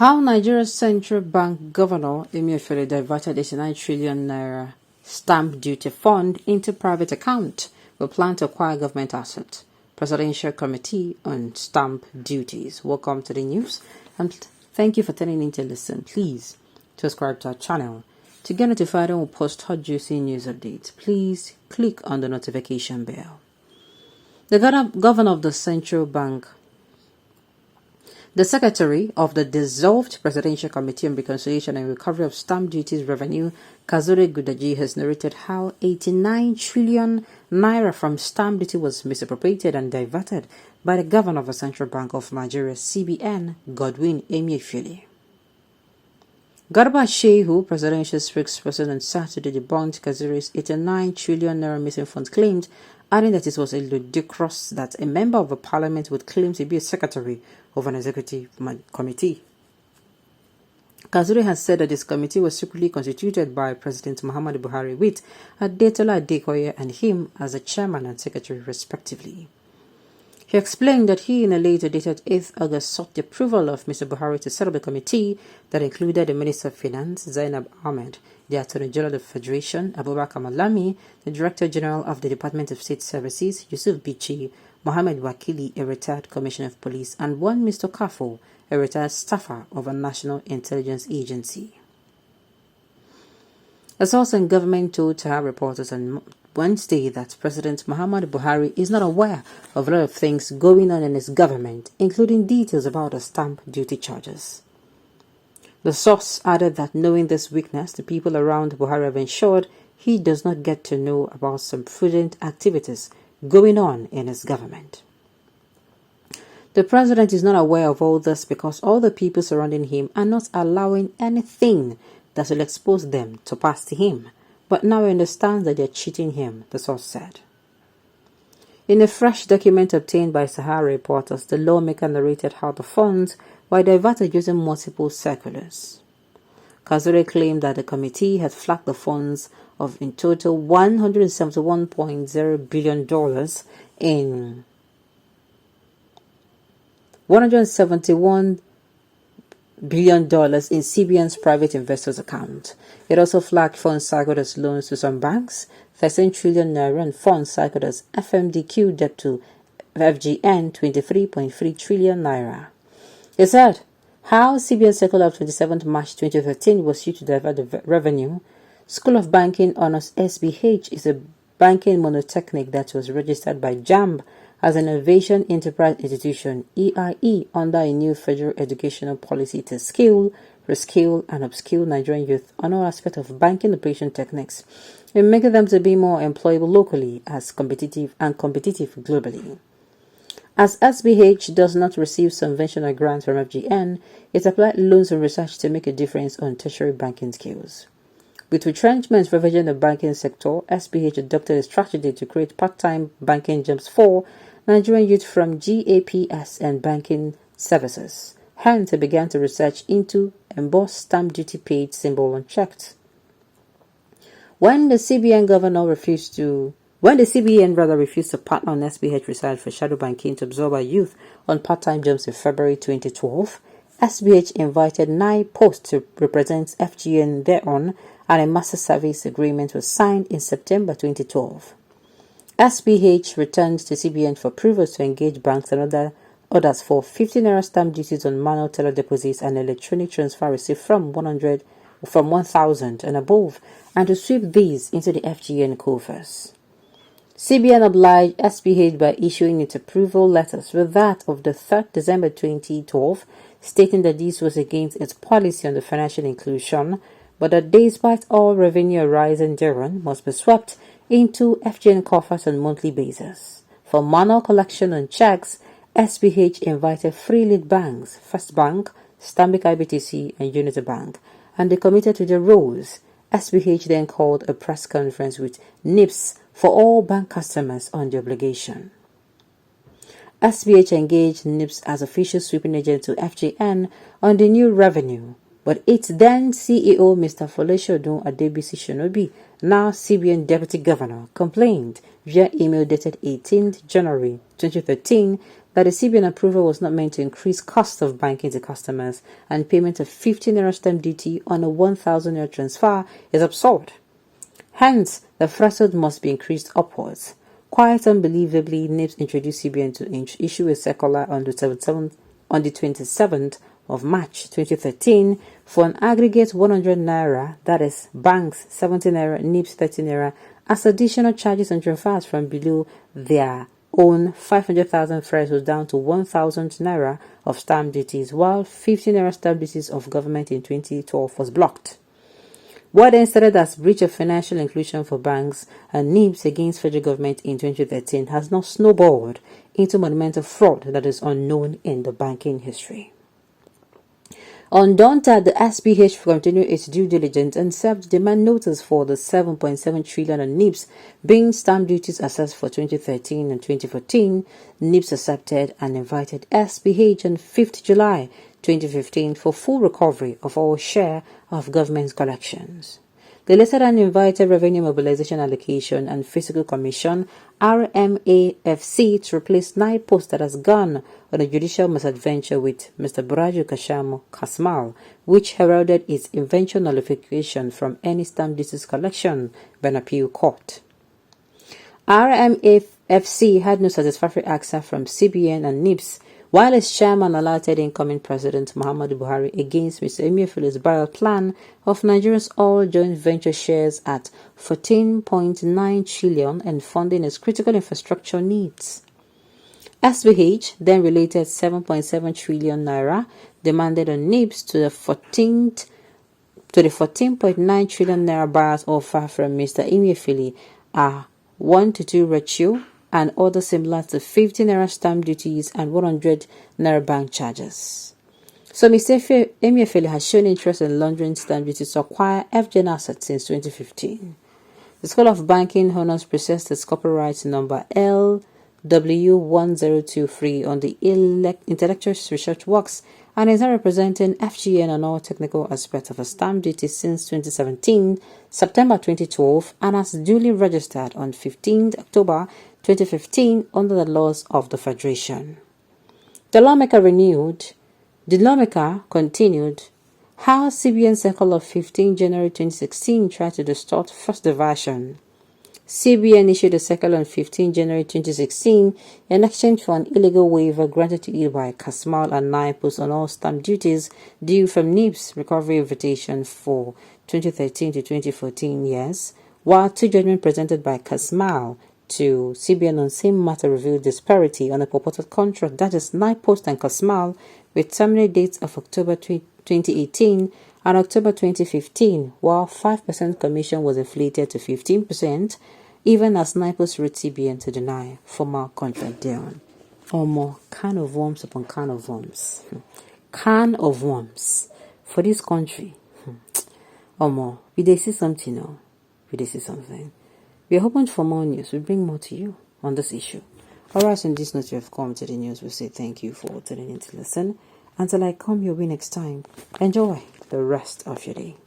How Nigeria's central bank governor Emefiele diverted 89 trillion naira stamp duty fund into private account with plan to acquire government assets. Presidential Committee on Stamp Duties. Welcome to the news and thank you for tuning in to listen. Please subscribe to our channel. To get notified when we post hot juicy news updates, please click on the notification bell. The governor of the central bank, the Secretary of the dissolved Presidential Committee on Reconciliation and Recovery of Stamp Duties Revenue, Kazure Gudaji, has narrated how 89 trillion naira from stamp duty was misappropriated and diverted by the governor of the Central Bank of Nigeria, CBN, Godwin Emefiele. Garba Shehu, presidential spokesperson on Saturday, debunked Kazure's 89 trillion naira missing funds claimed, adding that it was a ludicrous that a member of a parliament would claim to be a secretary of an executive committee. Kazure has said that this committee was secretly constituted by President Muhammadu Buhari with Adetola Adekoya and him as the chairman and secretary respectively. He explained that he, in a later dated 8th August, sought the approval of Mr. Buhari to set up a committee that included the Minister of Finance, Zainab Ahmed, the Attorney General of the Federation, Abubakar Malami, the Director General of the Department of State Services, Yusuf Bichi, Mohammed Wakili, a retired Commissioner of Police, and one Mr. Kafo, a retired staffer of a national intelligence agency. A source in government told Taha reporters on Wednesday that President Muhammadu Buhari is not aware of a lot of things going on in his government, including details about the stamp duty charges. The source added that knowing this weakness, the people around Buhari have ensured he does not get to know about some fraudulent activities going on in his government. The president is not aware of all this because all the people surrounding him are not allowing anything that will expose them to pass to him, but now he understands that they are cheating him, the source said. In a fresh document obtained by Sahara reporters, the lawmaker narrated how the funds were diverted using multiple circulars. Kazure claimed that the committee had flagged the funds of in total $171.0 billion in $171 billion in CBN's private investors account. It also flagged funds cycled as loans to some banks, 13 trillion naira, and funds cycled as FMDQ debt to FGN, 23.3 trillion naira. It said how CBN circular of 27th March 2013 was used to divert the revenue. School of Banking Honors SBH is a banking monotechnic that was registered by JAMB as an Innovation Enterprise Institution, EIE, under a new federal educational policy to skill, reskill, and upskill Nigerian youth on all aspects of banking operation techniques, and making them to be more employable locally as competitive globally. As SBH does not receive subvention or grants from FGN, it applied loans and research to make a difference on tertiary banking skills. With retrenchment ravaging the banking sector, SBH adopted a strategy to create part-time banking jobs for Nigerian youth from GAPS and banking services. Hence, it began to research into embossed stamp duty paid symbol on checks. When the CBN refused to partner on SBH research for shadow banking to absorb our youth on part-time jobs in February 2012, SBH invited 9 posts to represent FGN thereon, and a master service agreement was signed in September 2012. SBH returned to CBN for approvals to engage banks and others for 50 naira stamp duties on manual teller deposits and electronic transfer received from 1,000 and above, and to sweep these into the FGN coffers. CBN obliged SBH by issuing its approval letters with that of the 3rd December 2012, stating that this was against its policy on the financial inclusion, but that despite all revenue arising thereon must be swept into FGN coffers on a monthly basis. For manual collection on checks, SBH invited 3 lead banks, First Bank, Stanbic IBTC, and Unity Bank, and they committed to their roles. SBH then called a press conference with NIPS for all bank customers on the obligation. SBH engaged NIPS as official sweeping agent to FGN on the new revenue, but its then CEO, Mr. Foleshodun Adebisi Shinobi, now CBN Deputy Governor, complained via email dated 18th January 2013 that the CBN approval was not meant to increase cost of banking to customers, and payment of 15 naira stamp duty on a 1,000 naira transfer is absurd. Hence, the threshold must be increased upwards. Quite unbelievably, NIPS introduced CBN to issue a circular on the 27th of March 2013 for an aggregate 100 naira, that is, banks 70 naira, NIPS 30 naira, as additional charges on transfers from below their own 500,000 threshold down to 1,000 naira of stamp duties, while 15 naira stamp duties of government in 2012 was blocked. What then started as breach of financial inclusion for banks and NIPS against federal government in 2013 has now snowballed into monumental fraud that is unknown in the banking history. Undaunted, the SPH continued its due diligence and served demand notice for the 7.7 trillion on NIPS being stamp duties assessed for 2013 and 2014. NIPS accepted and invited SPH on 5th July 2015 for full recovery of all share of government collections. They listed an invited Revenue Mobilization Allocation and Fiscal Commission RMAFC to replace 9 posts that has gone on a judicial misadventure with Mr. Buraju Kashamo Kasmal, which heralded its eventual nullification from any stamp duties collection by an appeal court. RMAFC had no satisfactory answer from CBN and NIPS, while its chairman alerted incoming President Muhammadu Buhari against Mr. Emefiele's buyout plan of Nigeria's all joint venture shares at 14.9 trillion and funding its critical infrastructure needs. SBH then related 7.7 trillion naira demanded on NIPS to the 14.9 trillion naira buyer's offer from Mr. Emefiele, a 1-to-2 ratio, and other similar to 50 naira stamp duties and 100 naira bank charges. So Mr. Emefiele has shown interest in laundering stamp duties to acquire FGN assets since 2015. The School of Banking Honors processed its copyright number LW1023 on the intellectual research works and is now representing FGN on all technical aspects of a stamp duty since 2017, September 2012, and has duly registered on 15 October 2015 under the laws of the Federation. The lawmaker continued how CBN Circular of 15 January 2016 tried to distort first the version. CBN issued a circular on 15 January 2016 in exchange for an illegal waiver granted to it by Kasmal and 9 posts on all stamp duties due from NIPS recovery invitation for 2013 to 2014 years, while 2 judgments presented by Kasmal to CBN on same matter revealed disparity on a purported contract, that is 9 posts and Kasmal, with terminate dates of October 2018 and October 2015, while 5% commission was inflated to 15%, even as NIPOS wrote CBN to deny formal contract deal. Or more, can of worms upon can of worms. Can of worms for this country. Or more, we dey see something now. We dey see something. We are hoping for more news. We bring more to you on this issue. Alright, in this note, you have come to the news. We say thank you for tuning in to listen. Until I come your way next time, enjoy the rest of your day.